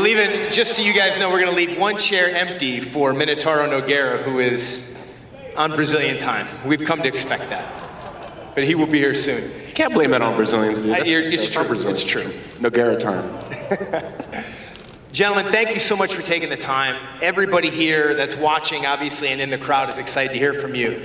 leaving, just so you guys know, we're going to leave one chair empty for Minotauro Nogueira, who is on Brazilian time. We've come to expect that. But he will be here soon. You can't blame that on Brazilians, dude. It's true. It's true. Nogueira time. Gentlemen, thank you so much for taking the time. Everybody here that's watching, obviously, and in the crowd is excited to hear from you.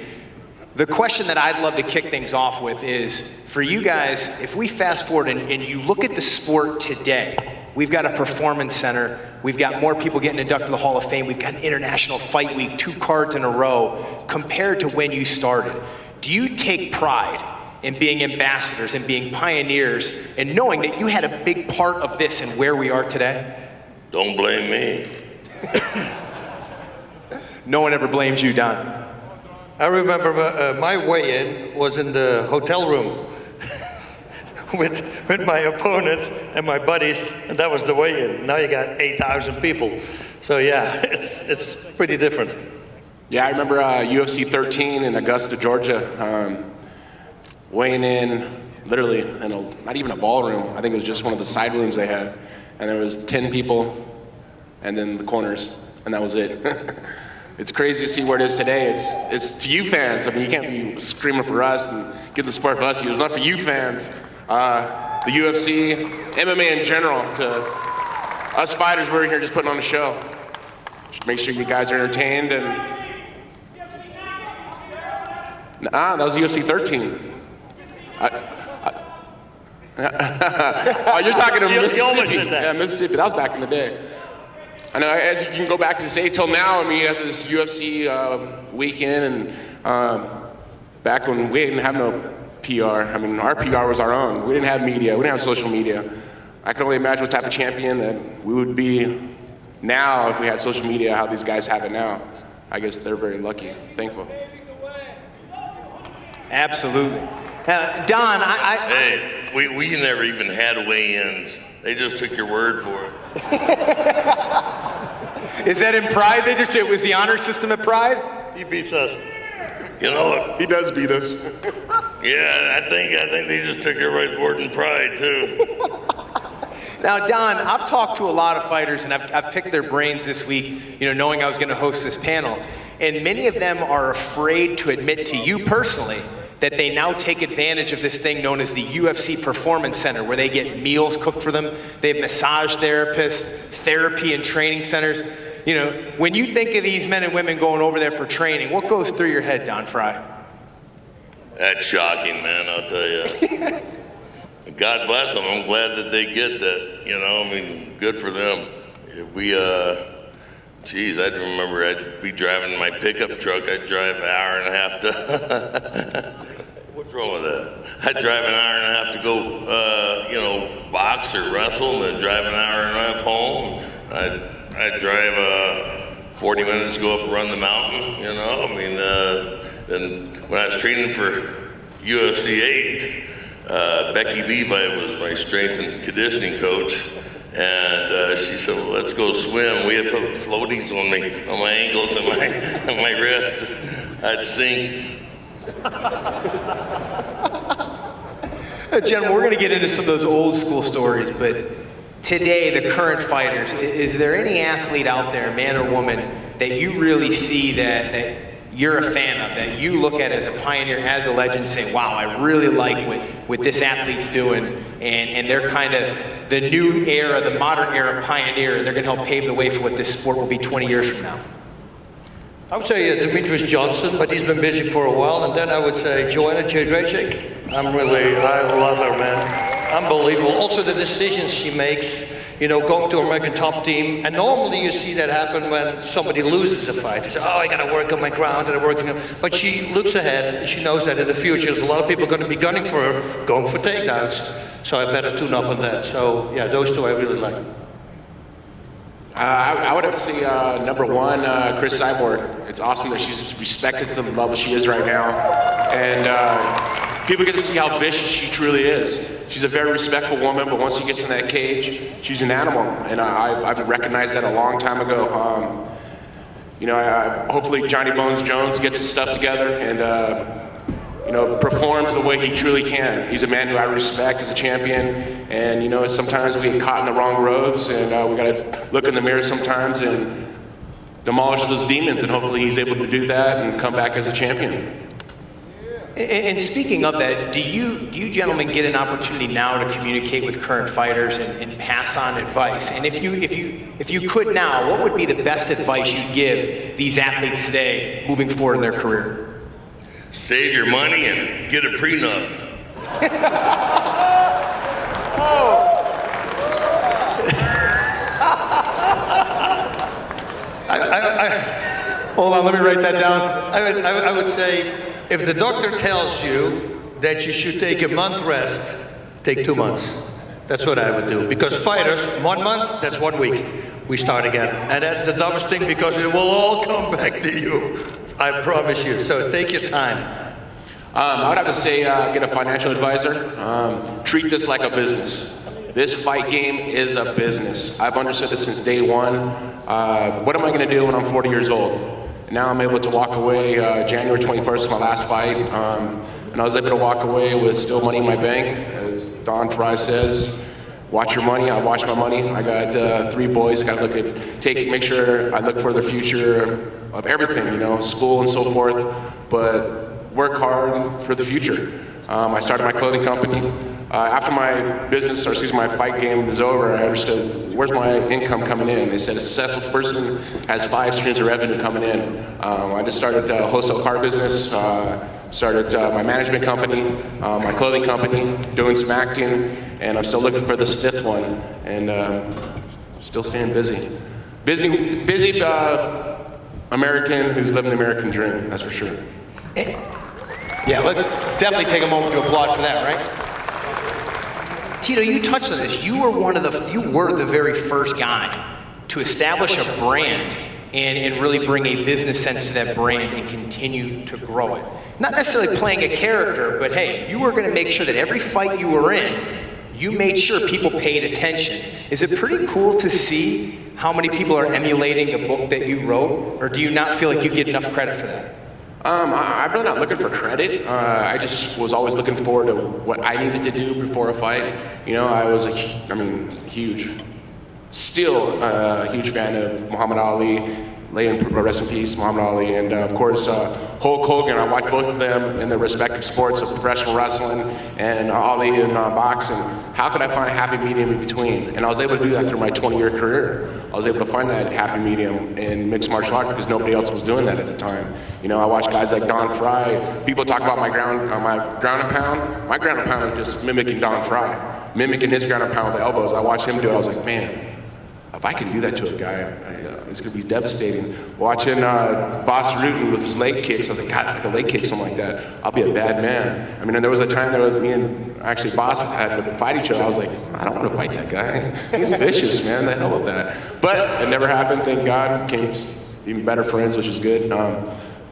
The question that I'd love to kick things off with is, for you guys, if we fast forward and you look at the sport today, we've got a performance center, we've got more people getting inducted to the Hall of Fame, we've got an International Fight Week, 2 cards in a row, compared to when you started. Do you take pride in being ambassadors and being pioneers and knowing that you had a big part of this and where we are today? Don't blame me. No one ever blames you, Don. I remember my weigh-in was in the hotel room with my opponent and my buddies, and that was the weigh-in. Now you got 8,000 people. So yeah, it's pretty different. Yeah, I remember UFC 13 in Augusta, Georgia, weighing in literally in not even a ballroom. I think it was just one of the side rooms they had. And there was 10 people and then the corners, and that was it. It's crazy to see where it is today. It's to you fans. I mean, you can't be screaming for us and get the support for us. It's not for you fans. The UFC, MMA in general, to us fighters, we're here just putting on a show. Just make sure you guys are entertained. And that was UFC 13. Oh, you're talking to Mississippi. Yeah, Mississippi. That was back in the day. I know, as you can go back to say till now, I mean, after this UFC weekend and back when we didn't have no PR, I mean, our PR was our own. We didn't have media, we didn't have social media. I can only imagine what type of champion that we would be now if we had social media, how these guys have it now. I guess they're very lucky, thankful. Absolutely. Don, Hey, we never even had weigh-ins. They just took your word for it. Is that in Pride? It was the honor system at Pride? He beats us. You know what? He does beat us. Yeah, I think they just took everybody's word in Pride too. Now, Don, I've talked to a lot of fighters, and I've picked their brains this week, knowing I was going to host this panel. And many of them are afraid to admit to you personally that they now take advantage of this thing known as the UFC Performance Center, where they get meals cooked for them. They have massage therapists, therapy and training centers. When you think of these men and women going over there for training, what goes through your head, Don Frye? That's shocking, man, I'll tell you. God bless them. I'm glad that they get that, I mean, good for them. If we, geez, I remember I'd be driving my pickup truck. I'd drive an hour and a half to, what's wrong with that? I'd drive an hour and a half to go, box or wrestle, and then drive an hour and a half home. I'd drive 40 minutes to go up and run the mountain, I mean, then when I was training for UFC 8, Becky Levi was my strength and conditioning coach. And she said, well, let's go swim. We had put floaties on my ankles and my wrist. I'd sink. Gentlemen, we're going to get into some of those old school stories, but today, the current fighters, is there any athlete out there, man or woman, that you really see that you're a fan of, that you look at as a pioneer, as a legend, say, wow, I really like what this athlete's doing, and they're kind of the new era, the modern era pioneer, and they're going to help pave the way for what this sport will be 20 years from now? I would say Demetrius Johnson, but he's been busy for a while. And then I would say Joanna Jędrzejczyk. I love her, man. Unbelievable. Also the decisions she makes, going to American Top Team. And normally you see that happen when somebody loses a fight. They say, oh, I got to work on my ground, but she looks ahead, and she knows that in the future there's a lot of people going to be gunning for her, going for takedowns. So I better tune up on that. So yeah, those two I really like. I would have to say number one, Chris Cyborg. It's awesome that she's respected to the level she is right now. And people get to see how vicious she truly is. She's a very respectful woman, but once she gets in that cage, she's an animal. And I've recognized that a long time ago. Hopefully Johnny Bones Jones gets his stuff together and performs the way he truly can. He's a man who I respect as a champion, and sometimes we get caught in the wrong roads, and we gotta look in the mirror sometimes and demolish those demons, and hopefully he's able to do that and come back as a champion. And speaking of that, do you gentlemen get an opportunity now to communicate with current fighters and pass on advice? And if you could now, what would be the best advice you'd give these athletes today moving forward in their career? Save your money and get a prenup. Hold on, let me write that down. I would say, if the doctor tells you that you should take a month rest, take 2 months. That's what I would do. Because fighters, 1 month, that's 1 week. We start again. And that's the dumbest thing, because it will all come back to you. I promise you. So take your time. I would have to say, get a financial advisor. Treat this like a business. This fight game is a business. I've understood this since day one. What am I going to do when I'm 40 years old? Now I'm able to walk away. January 21st is my last fight, and I was able to walk away with still money in my bank. As Don Fry says, watch your money. I watch my money. I got 3 boys. Got to make sure I look for the future of everything, school and so forth, but work hard for the future. I started my clothing company. After my fight game was over, I understood, where's my income coming in? They said a successful person has 5 streams of revenue coming in. I just started a wholesale car business, started my management company, my clothing company, doing some acting, and I'm still looking for this 5th one, and still staying busy. Busy American who's living the American dream, that's for sure. Yeah, let's definitely take a moment to applaud for that, right? Tito, you touched on this. You were the very first guy to establish a brand and really bring a business sense to that brand and continue to grow it. Not necessarily playing a character, but hey, you were going to make sure that every fight you were in, you made sure people paid attention. Is it pretty cool to see how many people are emulating the book that you wrote, or do you not feel like you get enough credit for that? I'm really not looking for credit. I just was always looking forward to what I needed to do before a fight. I was huge. Still a huge fan of Muhammad Ali. Rest in peace, Muhammad Ali, and of course Hulk Hogan. I watched both of them in their respective sports of professional wrestling and Ali in boxing. How could I find a happy medium in between? And I was able to do that through my 20-year career. I was able to find that happy medium in mixed martial arts because nobody else was doing that at the time. I watched guys like Don Fry. People talk about my ground and pound. My ground and pound is just mimicking Don Fry, mimicking his ground and pound with the elbows. I watched him do it. I was like, man, if I can do that to a guy, it's going to be devastating. Watching Boss Rutan with his leg kicks, I was like, God, if I could leg kick something like that, I'll be a bad man. And there was a time that me and actually Boss had to fight each other. I was like, I don't want to fight that guy. He's vicious, man. The hell with that. But it never happened, thank God. Became even better friends, which is good.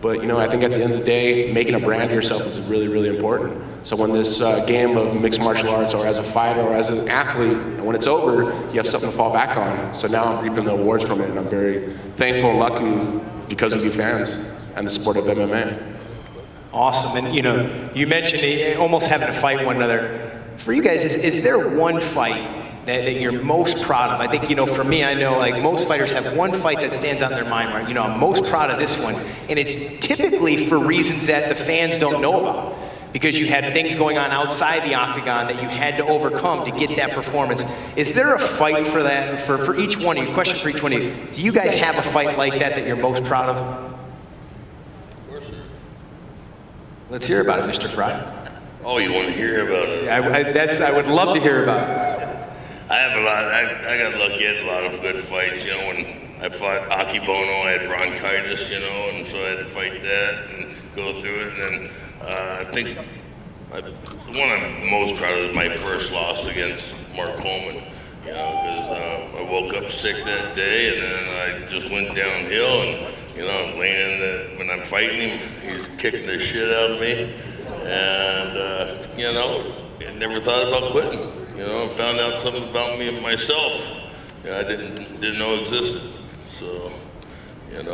But I think at the end of the day, making a brand of yourself is really, really important. So when this game of mixed martial arts, or as a fighter, or as an athlete, and when it's over, you have something to fall back on. So now I'm reaping the rewards from it, and I'm very thankful and lucky because of you fans and the sport of MMA. Awesome, and you mentioned almost having to fight one another. For you guys, is there one fight that you're most proud of? I think, for me, I know like most fighters have one fight that stands out in their mind, right? I'm most proud of this one. And it's typically for reasons that the fans don't know about. Because you had things going on outside the octagon that you had to overcome to get that performance. Is there a fight for that, for each one of you? Question for each one of you. Do you guys have a fight like that you're most proud of? Of course. Let's hear about it, Mr. Fry. Oh, you want to hear about it? I would love to hear about it. I have a lot. I got lucky at a lot of good fights. When I fought Akibono, I had bronchitis, and so I had to fight that and go through it. And then I think the one I'm most proud of is my first loss against Mark Coleman. Because I woke up sick that day, and then I just went downhill. And laying when I'm fighting him, he's kicking the shit out of me. And I never thought about quitting. Found out something about me and myself I didn't know existed. So, then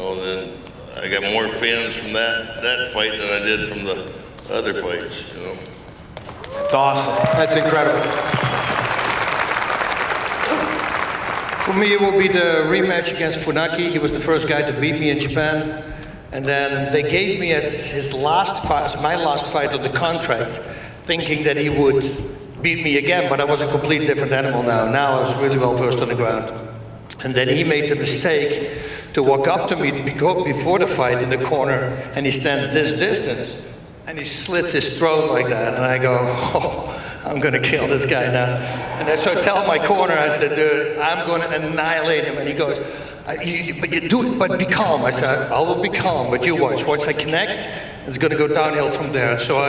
I got more fans from that fight than I did from the other fights, you know. That's awesome. That's incredible. For me, it will be the rematch against Funaki. He was the first guy to beat me in Japan. And then they gave me as his last fight, as my last fight on the contract, thinking that he would beat me again, but I was a completely different animal now. Now I was really well versed on the ground. And then he made the mistake to walk up to me before the fight in the corner, and he stands this distance, and he slits his throat like that, and I go, oh, I'm gonna kill this guy now. And so I tell my corner, I said, dude, I'm gonna annihilate him. And he goes, but be calm. I said, I will be calm, but you watch. Once I connect, it's gonna go downhill from there. So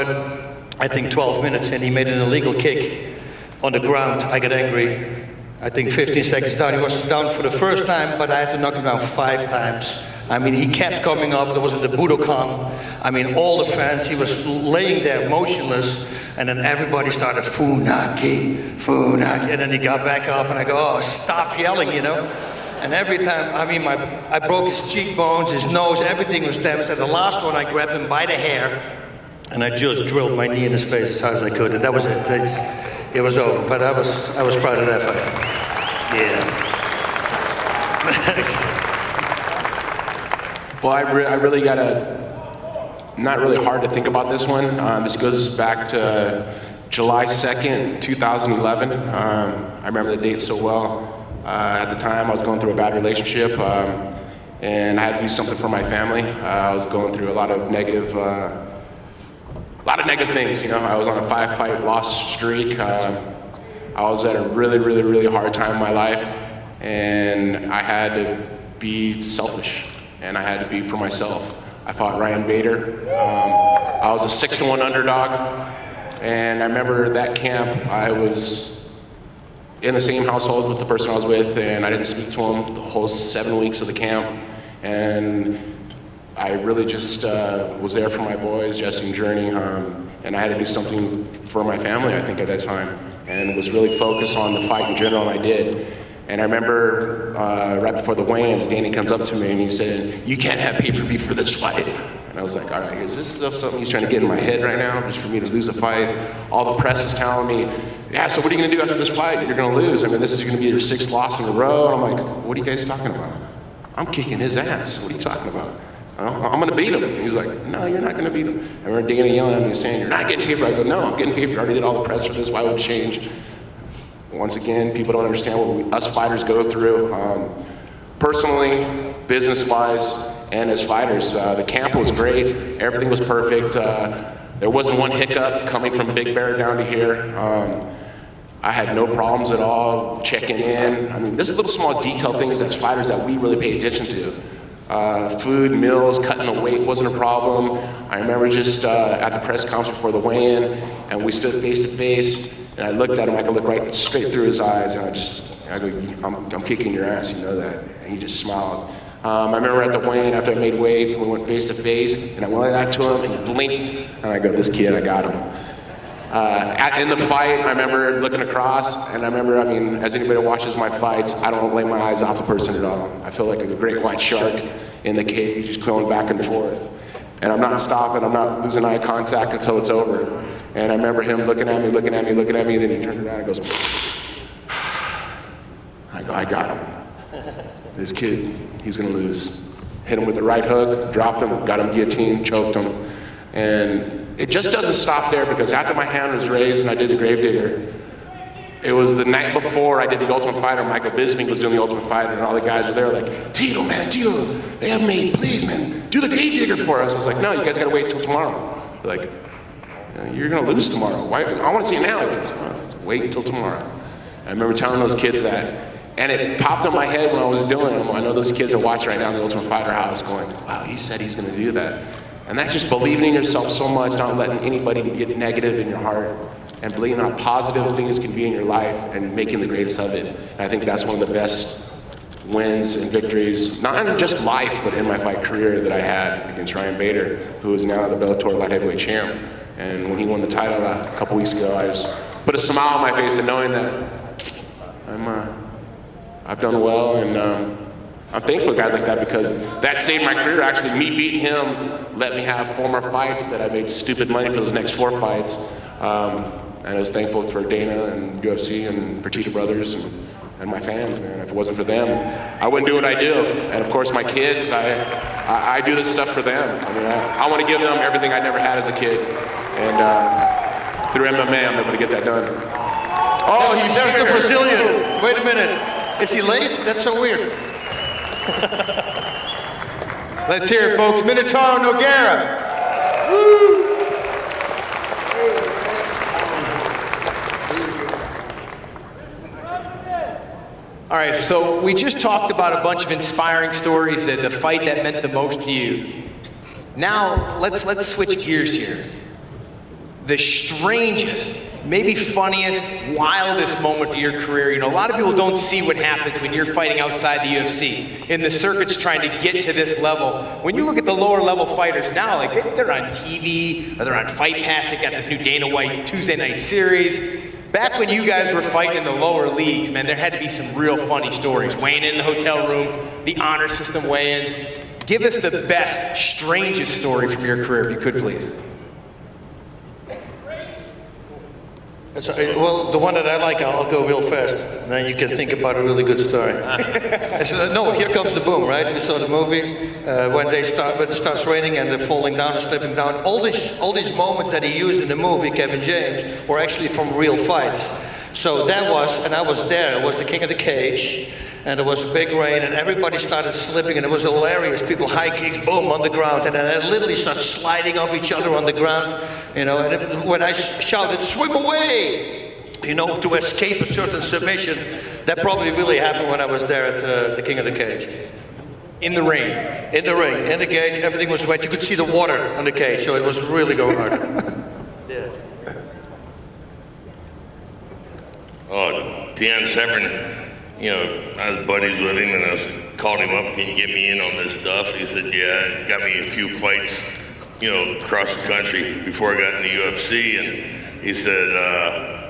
I think 12 minutes, and he made an illegal kick on the ground. I got angry. I think 15 seconds down. He was down for the first time, but I had to knock him down 5 times. I mean, he kept coming up. There was the Budokan. I mean, all the fans, he was laying there motionless, and then everybody started, Funaki, Funaki, and then he got back up, and I go, oh, stop yelling, you know? And every time, I mean, I broke his cheekbones, his nose, everything was damaged. And the last one, I grabbed him by the hair, and I just drilled my knee in his face as hard as I could, and that was it. It was over, but I was proud of that fight. Yeah. Well, I really gotta, not really hard to think about this one. This goes back to July 2nd, 2011. I remember the date so well. At the time, I was going through a bad relationship, and I had to do something for my family. I was going through a lot of negative things, you know. I was on a 5-fight loss streak. I was at a really, really, really hard time in my life, and I had to be selfish, and I had to be for myself. I fought Ryan Bader. I was a 6-1 underdog, and I remember that camp, I was in the same household with the person I was with, and I didn't speak to him the whole 7 weeks of the camp, and I really just was there for my boys, Jesse and Journey, and I had to do something for my family, I think, at that time, and was really focused on the fight in general, and I did. And I remember right before the weigh-ins, Danny comes up to me and he said, you can't have pay-per-view for this fight. And I was like, all right, is this stuff something he's trying to get in my head right now, just for me to lose a fight? All the press is telling me, yeah, so what are you gonna do after this fight? You're gonna lose. I mean, this is gonna be your 6th loss in a row. And I'm like, what are you guys talking about? I'm kicking his ass. What are you talking about? I'm gonna beat him. And he's like, no, you're not gonna beat him. I remember Danny yelling at me saying, you're not getting paper. I go, no, I'm getting paper. I already did all the press for this. Why would it change? Once again, people don't understand what us fighters go through. Personally, business-wise, and as fighters, the camp was great. Everything was perfect. There wasn't one hiccup coming from Big Bear down to here. I had no problems at all checking in. I mean, this is little small detail things as fighters that we really pay attention to. Food, meals, cutting the weight wasn't a problem. I remember just at the press conference before the weigh-in, and we stood face to face, and I looked at him, I could look right straight through his eyes, and I go, I'm kicking your ass, you know that. And he just smiled. I remember at the weigh-in, after I made weight, we went face to face, and I went back to him, and he blinked, and I go, this kid, I got him. In the fight, I remember looking across, and I remember, I mean, as anybody that watches my fights, I don't lay my eyes off the person at all. I feel like a great white shark in the cage, just going back and forth. And I'm not stopping, I'm not losing eye contact until it's over. And I remember him looking at me, and then he turned around and goes, I go, I got him. This kid, he's gonna lose. Hit him with the right hook, dropped him, got him guillotined, choked him. And it just doesn't stop there, because after my hand was raised and I did the Gravedigger, it was the night before I did the Ultimate Fighter. Michael Bisping was doing the Ultimate Fighter, and all the guys were there like, Tito, they have me, please, man, do the Gravedigger for us. I was like, no, you guys gotta wait till tomorrow. They're like, you're gonna lose tomorrow. Why? I wanna see it now. Wait until tomorrow. And I remember telling those kids that, and it popped in my head when I was doing them. I know those kids are watching right now in the Ultimate Fighter house going, wow, he said he's gonna do that. And that's just believing in yourself so much, not letting anybody get negative in your heart, and believing how positive things can be in your life and making the greatest of it. And I think that's one of the best wins and victories, not in just life, but in my fight career that I had against Ryan Bader, who is now the Bellator light heavyweight champ. And when he won the title a couple weeks ago, I just put a smile on my face and knowing that I've done well, and I'm thankful for guys like that because that saved my career. Actually, me beating him let me have 4 more fights that I made stupid money for those next 4 fights. And I was thankful for Dana and UFC and Fertitta Brothers and my fans, man. If it wasn't for them, I wouldn't do what I do. And of course, my kids, I do this stuff for them. I mean, I want to give them everything I never had as a kid. And through MMA, I'm able to get that done. Oh, there's the Brazilian. Wait a minute. Is he late? That's so weird. Let's hear it, folks. Minotauro Nogueira. Woo! All right, so we just talked about a bunch of inspiring stories, the fight that meant the most to you. Now, let's switch gears here. The strangest, maybe funniest, wildest moment of your career. You know, a lot of people don't see what happens when you're fighting outside the UFC, in the circuits trying to get to this level. When you look at the lower level fighters now, like they're on TV, or they're on Fight Pass, they got this new Dana White Tuesday night series. Back when you guys were fighting in the lower leagues, man, there had to be some real funny stories. Weighing in the hotel room, the honor system weigh-ins. Give us the best, strangest story from your career, if you could, please. Well, the one that I like, I'll go real fast, and then you can think about a really good story. No, Here Comes the Boom, right? We saw the movie when it starts raining and they're falling down and slipping down. All these moments that he used in the movie, Kevin James, were actually from real fights. So that was, and I was there, it was the King of the Cage, and there was a big rain, and everybody started slipping, and it was hilarious. People high kicks, boom, on the ground, and then they literally start sliding off each other on the ground, you know. And when I shouted, "Swim away!" you know, to escape a certain submission, that probably really happened when I was there at the King of the Cage. In the rain? In the rain, in the cage, everything was wet. You could see the water on the cage, so it was really going hard. Yeah. Oh, Dan Severn. You know, I was buddies with him, and I called him up, "Can you get me in on this stuff?" He said, "Yeah." Got me a few fights, you know, across the country before I got in the UFC, and he said,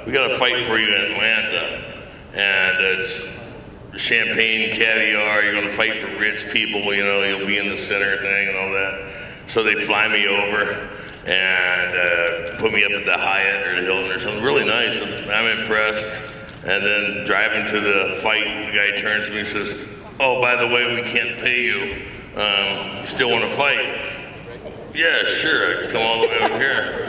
"We got a fight for you in Atlanta, and it's champagne, caviar. You're gonna fight for rich people. You know, you'll be in the center thing and all that." So they fly me over and put me up at the Hyatt or the Hilton or something. Really nice. I'm impressed. And then driving to the fight, the guy turns to me and says, "Oh, by the way, we can't pay you. You still want to fight?" "Yeah, sure. I can come all the way over here.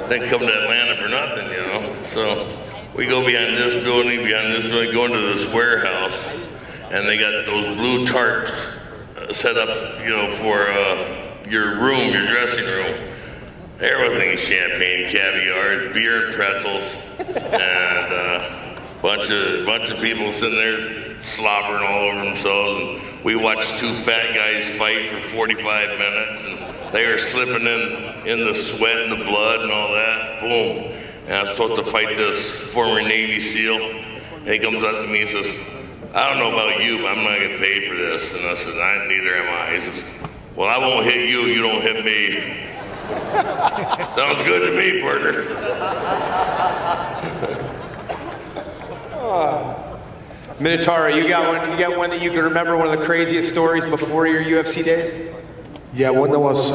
Didn't come to Atlanta for nothing, you know." So we go behind this building, go into this warehouse, and they got those blue tarps set up, you know, for your room, your dressing room. There wasn't any champagne, caviar, beer and pretzels, and bunch of people sitting there slobbering all over themselves, and we watched 2 fat guys fight for 45 minutes, and they were slipping in the sweat and the blood and all that. Boom. And I was supposed to fight this former Navy SEAL, and he comes up to me and says, "I don't know about you, but I'm not getting paid for this." And I said, "Neither am I." He says, "Well, I won't hit you, you don't hit me." Sounds good to me, partner. Minotauro, you got one that you can remember, one of the craziest stories before your UFC days? Yeah, when I was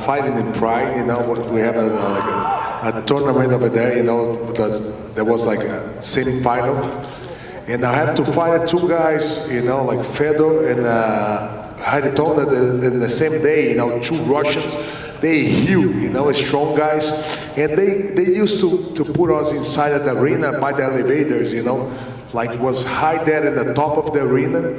fighting in Pride, you know, we have a tournament over there, you know, because there was like a semi-final. And I had to fight 2 guys, you know, like Fedor and Haritono in the same day, you know, 2 Russians. They huge, you know, strong guys. And they used to put us inside of the arena by the elevators, you know, like was high there in the top of the arena.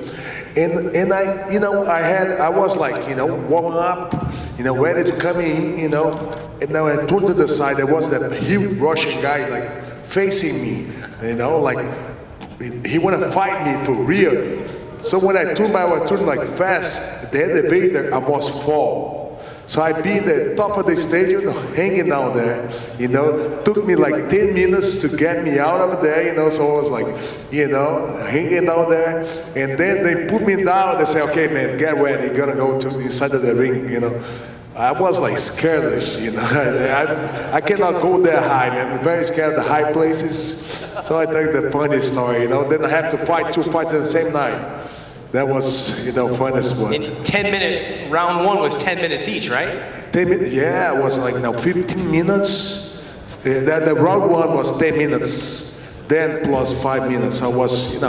And I, you know, I was like, you know, warming up, you know, ready to come in, you know. And then I turned to the side, there was that huge Russian guy like facing me, you know, like he wanna fight me for real. So when I turned like fast, the elevator almost fall. So I be in the top of the stage, you know, hanging down there, you know. Took me like 10 minutes to get me out of there, you know. So I was like, you know, hanging down there. And then they put me down. They say, "Okay, man, get ready. You're gonna go to inside of the ring," you know. I was like scared, you know. I cannot go that high, man. I'm very scared of the high places. So I think the funny story, you know. Then I have to fight 2 fights in the same night. That was, funnest one. In 10-minute, round one was 10 minutes each, right? 10 minutes, yeah, it was like 15 minutes. The round one was 10 minutes, then plus 5 minutes. I was,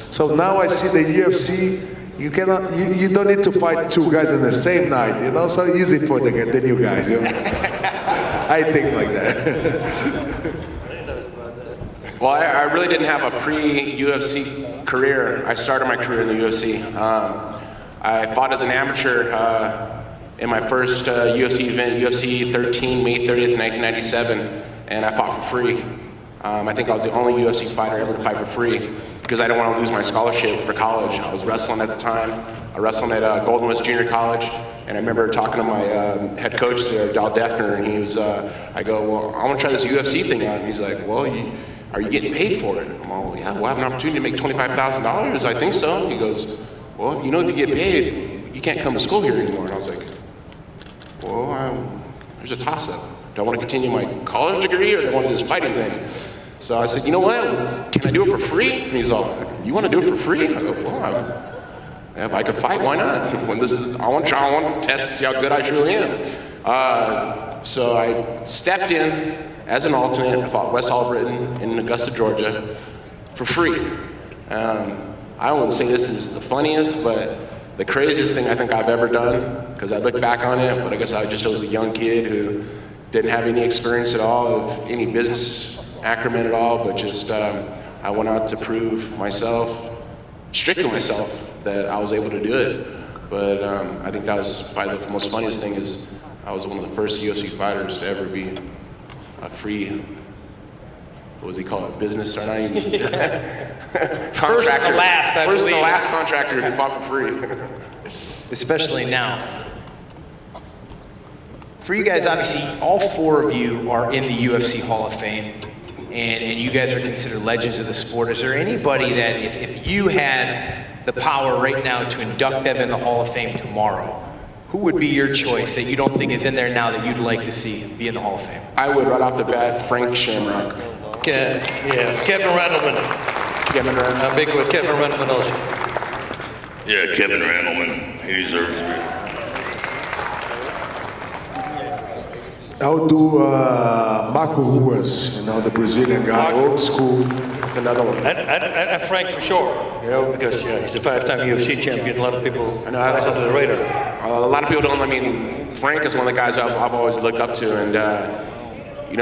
so now I see the UFC. You cannot, you don't need to fight two guys in the same night, so easy for the new guys, I think like that. Well, I really didn't have a pre-UFC career. I started my career in the UFC. I fought as an amateur in my first UFC event, UFC 13, May 30th, 1997, and I fought for free. I think I was the only UFC fighter ever to fight for free because I didn't want to lose my scholarship for college. I was wrestling at the time. I wrestled at Golden West Junior College, and I remember talking to my head coach there, Dal Defner, and he was, I go, well, I want to try this UFC thing out. And he's like, well, are you getting paid for it? I'm all, yeah, well, I have an opportunity to make $25,000. I think so. He goes, well, if you get paid, you can't come to school here anymore. And I was like, well, there's a toss-up. Do I want to continue my college degree or do I want to do this fighting thing? So I said, you know what? Can I do it for free? And he's all, you want to do it for free? I go, well, if I could fight, why not? I want to test and see how good I truly am. So I stepped in as an alternate. I fought Wes Albritton in Augusta, Georgia, for free. I wouldn't say this is the funniest, but the craziest thing I think I've ever done, because I look back on it, but I guess I was a young kid who didn't have any experience at all of any business acumen at all, but just I went out to prove myself, strictly myself, that I was able to do it. But I think that was probably the most funniest thing is I was one of the first UFC fighters to ever be a free, what was he called, business or not even? Contractor. First and last, I First and believe. last contractor who fought for free. Especially now. For you guys, obviously, all four of you are in the UFC Hall of Fame, and you guys are considered legends of the sport. Is there anybody that, if you had the power right now to induct them in the Hall of Fame tomorrow, who would be your choice that you don't think is in there now that you'd like to see be in the Hall of Fame? I would right off the bat, Frank Shamrock. Yeah, Kevin Randleman. I'm big with Kevin Randleman also. Yeah, Kevin Randleman. He deserves to be. I would do Marco Ruas, the Brazilian guy, old school. That's another one. And Frank for sure, because he's a 5-time UFC champion. A lot of people flies under the radar. A lot of people don't. Frank is one of the guys I've always looked up to, and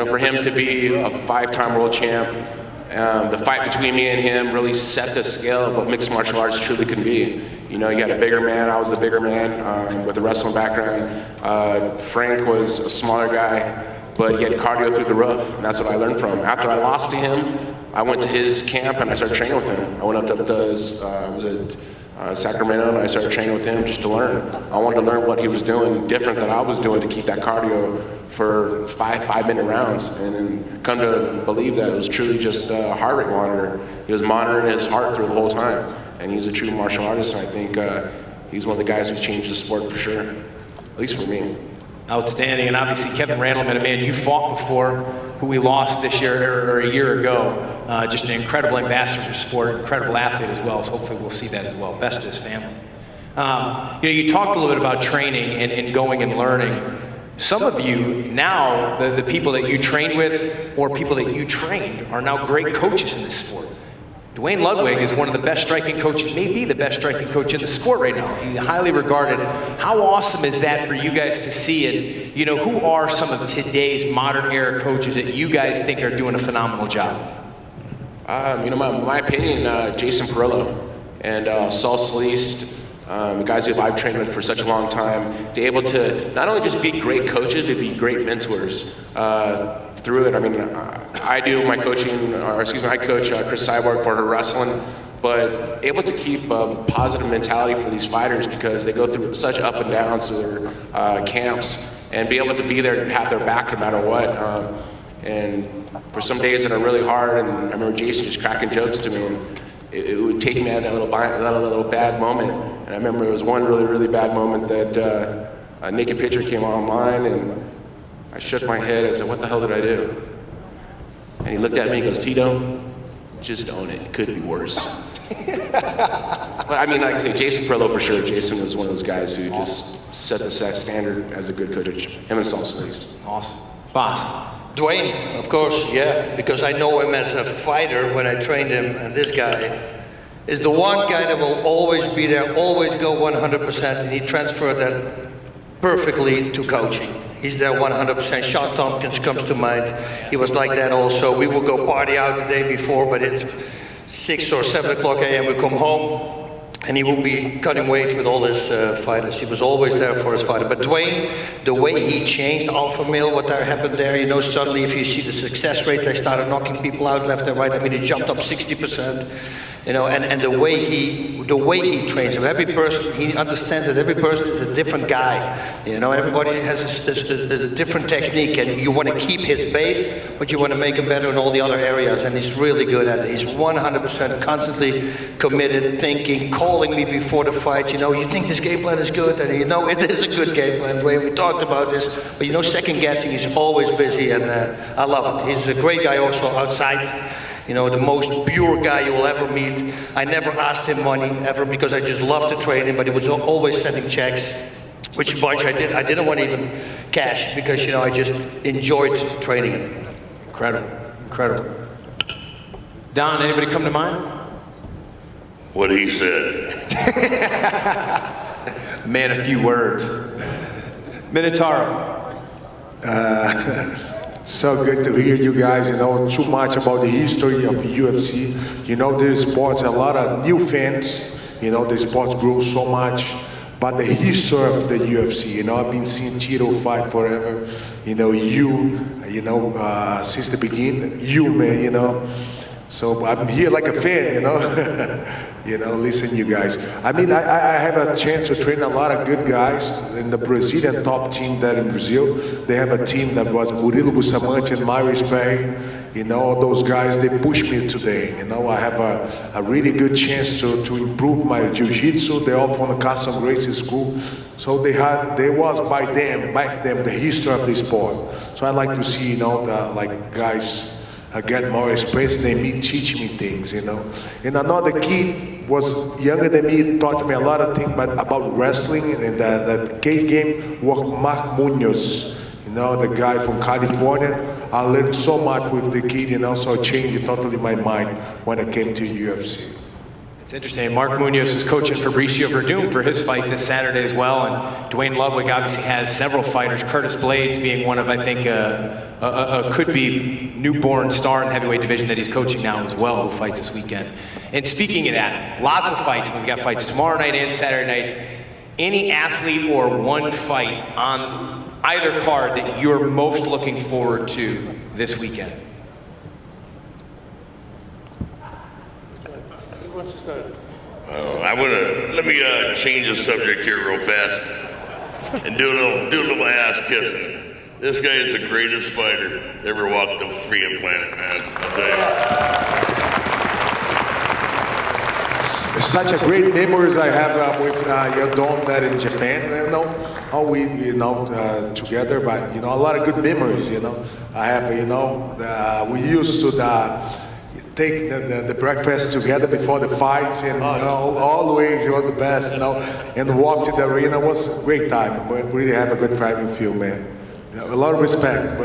for him to be a 5-time world champ, the fight between me and him really set the scale of what mixed martial arts truly can be. You got a bigger man. I was the bigger man with a wrestling background. Frank was a smaller guy, but he had cardio through the roof, and that's what I learned from him. After I lost to him, I went to his camp and I started training with him. I went up to Sacramento and I started training with him just to learn. I wanted to learn what he was doing different than I was doing to keep that cardio for five-minute rounds, and then come to believe that it was truly just a heart rate monitor. He was monitoring his heart through the whole time, and he's a true martial artist, and I think he's one of the guys who's changed the sport for sure, at least for me. Outstanding, and obviously Kevin Randleman, a man you fought before, who we lost this year or a year ago. Just an incredible ambassador for sport, incredible athlete as well. So hopefully we'll see that as well. Best to his family. You talked a little bit about training and going and learning. Some of you now, the people that you train with or people that you trained are now great coaches in this sport. Dwayne Ludwig is one of the best striking coaches, maybe the best striking coach in the sport right now. He's highly regarded. How awesome is that for you guys to see it? Who are some of today's modern era coaches that you guys think are doing a phenomenal job? My opinion, Jason Perillo and Saul Saliste, the guys who I've trained with for such a long time, to be able to not only just be great coaches, but be great mentors through it. I do my coaching, I coach Chris Cyborg for her wrestling, but able to keep a positive mentality for these fighters because they go through such up and downs through their camps, and be able to be there and have their back no matter what. And for some days that are really hard, and I remember Jason just cracking jokes to me, and it would take me out that little bad moment. And I remember it was one really, really bad moment that a naked picture came online, and I shook my head. I said, "What the hell did I do?" And he looked at me and goes, "Tito, just own it. It could be worse." But I mean, like I say, Jason Perillo for sure. Jason was one of those guys who just set the sex standard as a good coach. Him and Salsa. Awesome. Boss. Dwayne, of course, yeah, because I know him as a fighter when I trained him, and this guy is the one guy that will always be there, always go 100%, and he transferred that perfectly to coaching. He's there 100%. Sean Tompkins comes to mind. He was like that also. We would go party out the day before, but it's 6 or 7 o'clock a.m. we come home, and he will be cutting weight with all his fighters. He was always there for his fighter. But Dwayne, the way he changed Alpha Male, what there happened there, you know, suddenly if you see the success rate, they started knocking people out left and right. I mean, he jumped up 60%. You know, and the way he trains them, every person, he understands that every person is a different guy. You know, everybody has a different technique, and you want to keep his base, but you want to make him better in all the other areas, and he's really good at it. He's 100% constantly committed, thinking, calling me before the fight. You know, you think this game plan is good, and you know it is a good game plan. We talked about this, but you know, second guessing, he's always busy, and I love it. He's a great guy also outside. You know, the most pure guy you will ever meet. I never asked him money, ever, because I just loved to train him, but he was always sending checks, which bunch I did. I didn't want even cash, because, you know, I just enjoyed training him. Incredible, incredible. Don, anybody come to mind? What he said. Man, a few words. Minotauro. So good to hear you guys, you know, too much about the history of the UFC. You know, this sports, a lot of new fans, you know, the sports grew so much, but the history of the UFC, you know, I've been seeing Tito fight forever, you know, since the beginning, man, you know. So I'm here like a fan, you know, you know, listen, you guys. I mean, I have a chance to train a lot of good guys in the Brazilian top team there in Brazil. They have a team that was Murilo Bustamante and Myris Perry. You know, all those guys, they push me today. You know, I have a really good chance to improve my jiu-jitsu. They're all from the Custom Gracie School. So they was back then, the history of the sport. So I like to see, you know, guys get more experience than me, teaching me things, you know. And another kid was younger than me, taught me a lot of things about wrestling, and that K game was Mark Munoz, you know, the guy from California. I learned so much with the kid, you know, so it changed totally my mind when I came to UFC. It's interesting. Mark Munoz is coaching Fabricio Verdum for his fight this Saturday as well, and Dwayne Ludwig obviously has several fighters, Curtis Blades being one of, I think, a could-be newborn star in the heavyweight division that he's coaching now as well, who fights this weekend. And speaking of that, lots of fights. We've got fights tomorrow night and Saturday night. Any athlete or one fight on either card that you're most looking forward to this weekend? Let me change the subject here real fast and do a little ass kissing. This guy is the greatest fighter that ever walked the freaking planet, man. I'll tell you. Such a great memories I have with Yodon there in Japan, you know, how we, you know, together, but, you know, a lot of good memories, you know. I have, you know, we used to take the breakfast together before the fights, and, you know, always it was the best, you know, and walk to the arena. It was a great time. We really have a good driving field, man. You know, a lot of respect,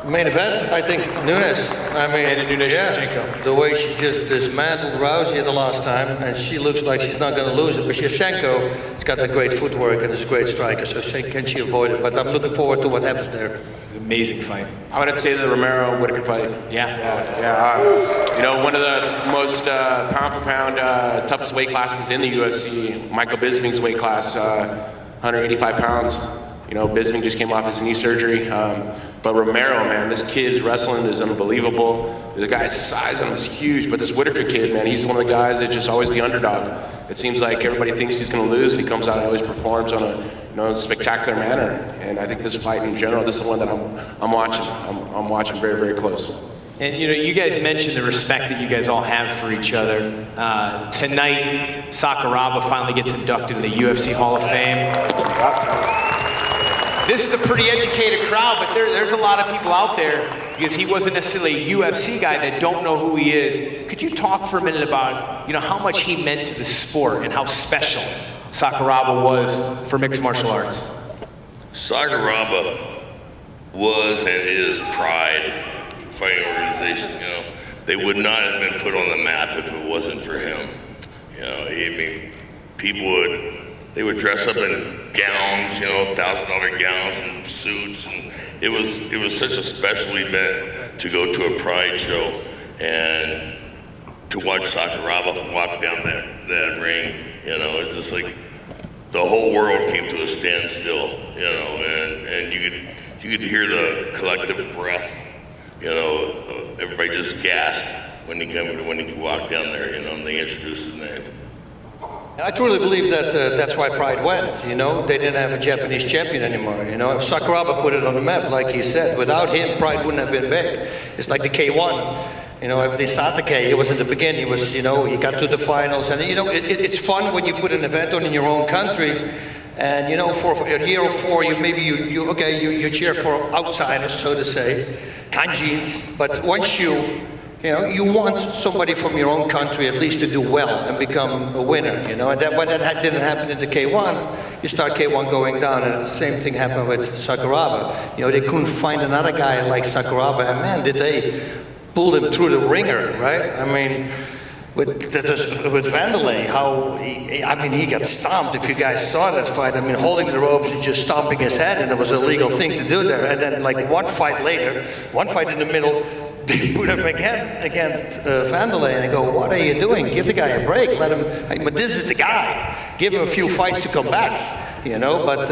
Main event, I think Nunes. I mean, Shevchenko. The way she just dismantled Rousey the last time, and she looks like she's not going to lose it. But Shevchenko has got that great footwork and is a great striker, so can she avoid it? But I'm looking forward to what happens there. It's an amazing fight. I would say the Romero-Whitaker fight. Yeah. You know, one of the most pound for pound toughest weight classes in the UFC. Michael Bisping's weight class, 185 pounds. You know, Bisping just came off his knee surgery. But Romero, man, this kid's wrestling is unbelievable. The guy's size on him is huge, but this Whitaker kid, man, he's one of the guys that's just always the underdog. It seems like everybody thinks he's going to lose, and he comes out and always performs on a spectacular manner. And I think this fight in general, this is one that I'm watching. I'm watching very, very close. And, you know, you guys mentioned the respect that you guys all have for each other. Tonight, Sakuraba finally gets inducted in the UFC Hall of Fame. this is a pretty educated crowd, but there's a lot of people out there, because he wasn't necessarily a UFC guy, that don't know who he is. Could you talk for a minute about, how much he meant to the sport and how special Sakuraba was for mixed martial arts? Sakuraba was and is Pride fighting organization. They would not have been put on the map if it wasn't for him. People would dress up in gowns, $1,000 gowns and suits, and it was such a special event to go to a Pride show and to watch Sakuraba walk down that ring. It's just like the whole world came to a standstill, and you could hear the collective breath, everybody just gasped when he walked down there, and they introduced his name. I truly believe that that's why Pride went. They didn't have a Japanese champion anymore. Sakuraba put it on the map, like he said. Without him, Pride wouldn't have been big. It's like the K1. The Satake, he was in the beginning. He was, he got to the finals, and it's fun when you put an event on in your own country, and for a year or four, you cheer for outsiders, so to say, kanjins. But once you want somebody from your own country at least to do well and become a winner, and that when that didn't happen in the K1, you start K1 going down, and the same thing happened with Sakuraba. They couldn't find another guy like Sakuraba, and man, did they pull him through the ringer, right? With Vanderlei, he got stomped. If you guys saw that fight, holding the ropes and just stomping his head, and it was a legal thing to do there. And then one fight in the middle, they put him again against Vanderlei, and they go, "What are you doing? Give the guy a break. Let him." But this is the guy. Give him a few fights to come back, But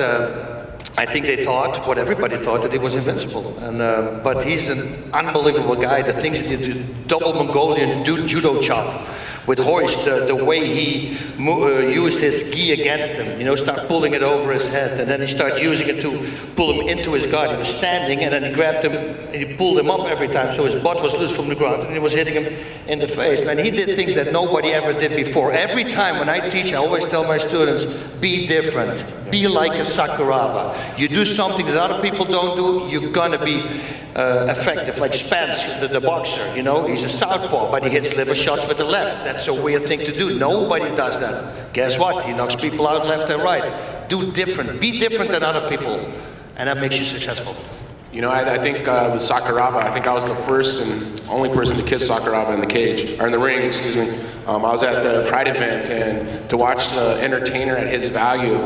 I think they thought, what everybody thought, that he was invincible. And but he's an unbelievable guy. The things he did, double Mongolian judo chop with Hoist, the way he used his gi against him, start pulling it over his head, and then he started using it to pull him into his guard. He was standing, and then he grabbed him, and he pulled him up every time, so his butt was loose from the ground, and he was hitting him in the face. Man, he did things that nobody ever did before. Every time when I teach, I always tell my students, be different. Be like a Sakuraba. You do something that other people don't do, you're gonna be effective. Like Spence, the boxer, he's a southpaw, but he hits liver shots with the left. That's a weird thing to do. Nobody does that. Guess what? He knocks people out left and right. Do different. Be different than other people, and that makes you successful. I think with Sakuraba, I think I was the first and only person to kiss Sakuraba in the cage, or in the ring, excuse me. I was at the Pride event, and to watch the entertainer at his value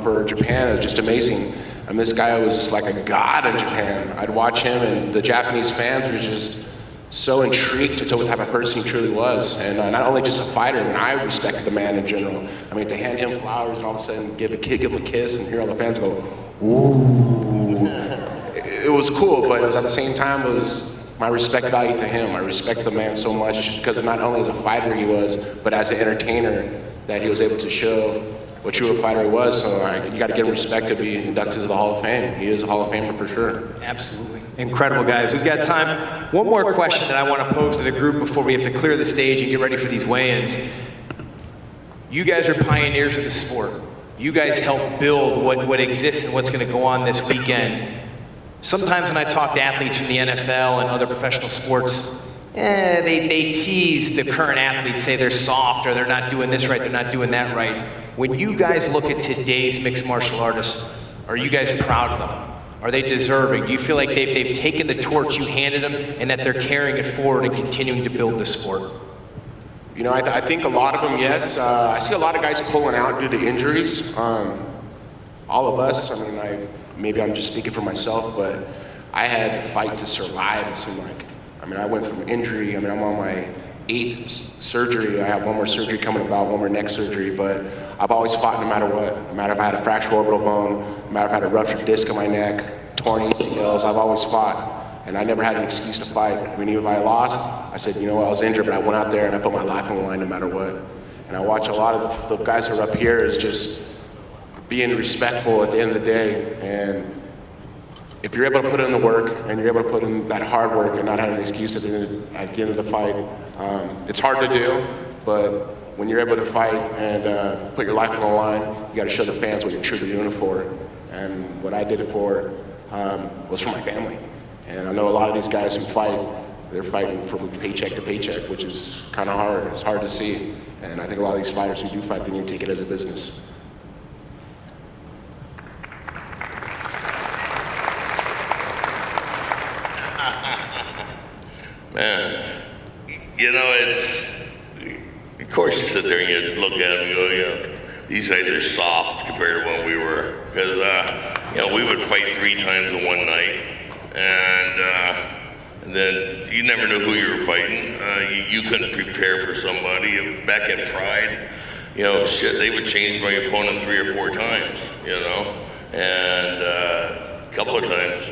for Japan is just amazing. And this guy was like a god in Japan. I'd watch him, and the Japanese fans were just so intrigued to what type of person he truly was. And not only just a fighter, I respected the man in general. To hand him flowers and all of a sudden give him a kiss and hear all the fans go, ooh. It was cool, but it was at the same time, it was my respect value to him. I respect the man so much because of not only as a fighter he was, but as an entertainer, that he was able to show what true a fighter he was. So you got to give him respect to be inducted to the Hall of Fame. He is a Hall of Famer for sure. Absolutely. Incredible, guys. We've got time. One more question that I want to pose to the group before we have to clear the stage and get ready for these weigh-ins. You guys are pioneers of the sport. You guys help build what exists and what's going to go on this weekend. Sometimes when I talk to athletes from the NFL and other professional sports, they tease the current athletes, say they're soft or they're not doing this right, they're not doing that right. When you guys look at today's mixed martial artists, are you guys proud of them? Are they deserving? Do you feel like they've taken the torch you handed them and that they're carrying it forward and continuing to build the sport? I think a lot of them, yes. I see a lot of guys pulling out due to injuries. All of us, maybe I'm just speaking for myself, but I had to fight to survive, it seemed like. I went through injury. I'm on my 8th surgery. I have one more surgery coming about, one more neck surgery, but I've always fought no matter what. No matter if I had a fractured orbital bone, no matter if I had a ruptured disc in my neck, torn ACLs, I've always fought. And I never had an excuse to fight. Even if I lost, I said, I was injured, but I went out there and I put my life on the line no matter what. And I watch a lot of the guys who are up here is just being respectful at the end of the day. And if you're able to put in the work and you're able to put in that hard work and not have an excuse at the end of the fight, it's hard to do, but when you're able to fight and put your life on the line, you got to show the fans what you're truly doing it for. And what I did it for was for my family. And I know a lot of these guys who fight, they're fighting from paycheck to paycheck, which is kind of hard. It's hard to see. And I think a lot of these fighters who do fight, they need to take it as a business. Man, you know, it's, of course you sit there and you look at them and go, you know, these guys are soft compared to when we were. Because, you know, we would fight 3 times in one night. And then you never knew who you were fighting. You couldn't prepare for somebody. Back in Pride, you know, shit, they would change my opponent 3 or 4 times, you know. And a couple of times,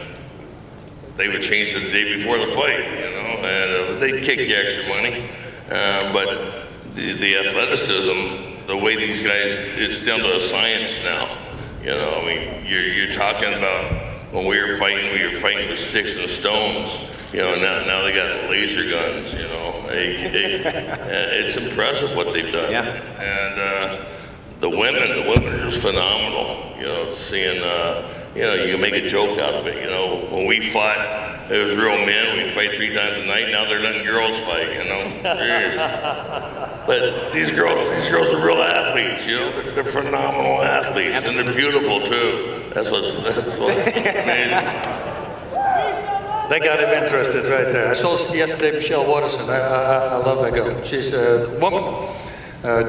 they would change the day before the fight, you know, and they'd kick you extra money. But the athleticism, the way these guys, it's down to a science now. You know, I mean, you're talking about when we were fighting with sticks and stones. You know, now they got laser guns. You know, it's impressive what they've done. Yeah. And the women are just phenomenal. You know, seeing, you know, you can make a joke out of it. You know, when we fought, it was real men. We'd fight 3 times a night. Now they're letting girls fight. You know, but these girls are real athletes. You know, they're phenomenal athletes, and they're beautiful too. That's what's amazing. That got him interested right there. I saw yesterday Michelle Watterson. I love that girl. She's a woman.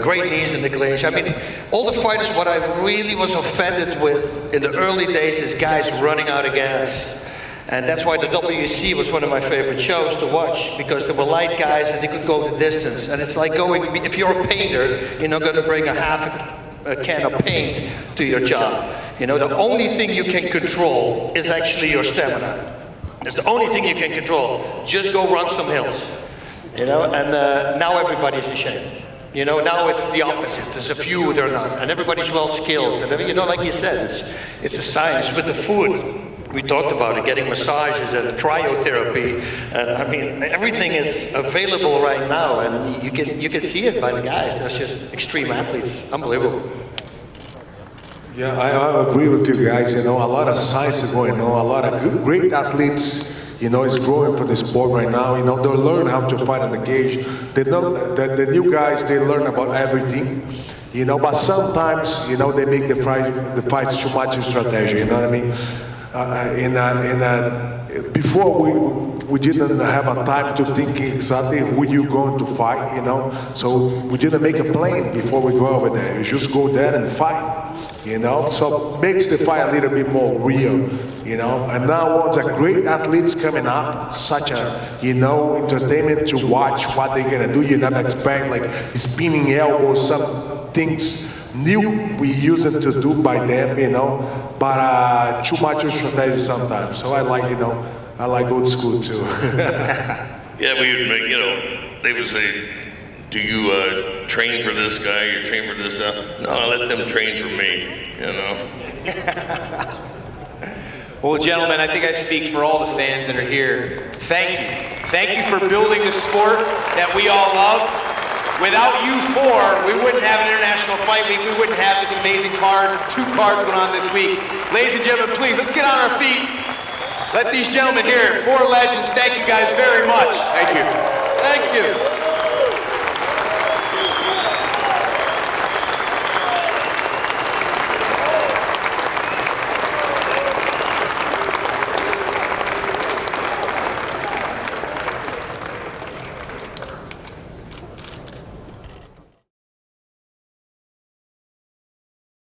Great knees in the clinch. I mean, all the fighters, what I really was offended with in the early days is guys running out of gas. And that's why the WC was one of my favorite shows to watch, because there were light guys and they could go the distance. And it's like going, if you're a painter, you're not going to bring a can of paint to your job. You know, the only thing you can control is actually your stamina. It's the only thing you can control. Just go run some hills. You know, and now everybody's ashamed. You know, now it's the opposite. There's a few that are not, and everybody's well skilled. And you know, like you said, it's a science with the food. We talked about it, getting massages and cryotherapy. And I mean, everything is available right now, and you can see it by the guys. They're just extreme athletes, unbelievable. Yeah, I agree with you guys. You know, a lot of science is going on. A lot of great athletes. You know, is growing for the sport right now. You know, they learn how to fight on the cage. They know the new guys, they learn about everything. You know, but sometimes, you know, they make the fights too much in strategy. You know what I mean? Before we didn't have a time to think exactly who you're going to fight. You know, so we didn't make a plan before we go over there. You just go there and fight. You know, so makes the fight a little bit more real. You know, and now once a great athletes coming up, such a, you know, entertainment to watch what they're gonna do. You never expect like spinning elbows, some things new we use it to do by them, you know, but too much strategy sometimes. So I like, you know, I like old school too. Yeah, we would make, you know, they would say, do you train for this guy, you train for this guy? No, I let them train for me, you know. Well, gentlemen, I think I speak for all the fans that are here. Thank you. Thank you for building a sport that we all love. Without you 4, we wouldn't have an International Fight Week. We wouldn't have this amazing card. 2 cards going on this week. Ladies and gentlemen, please, let's get on our feet. Let these gentlemen here, 4 legends, thank you guys very much. Thank you. Thank you.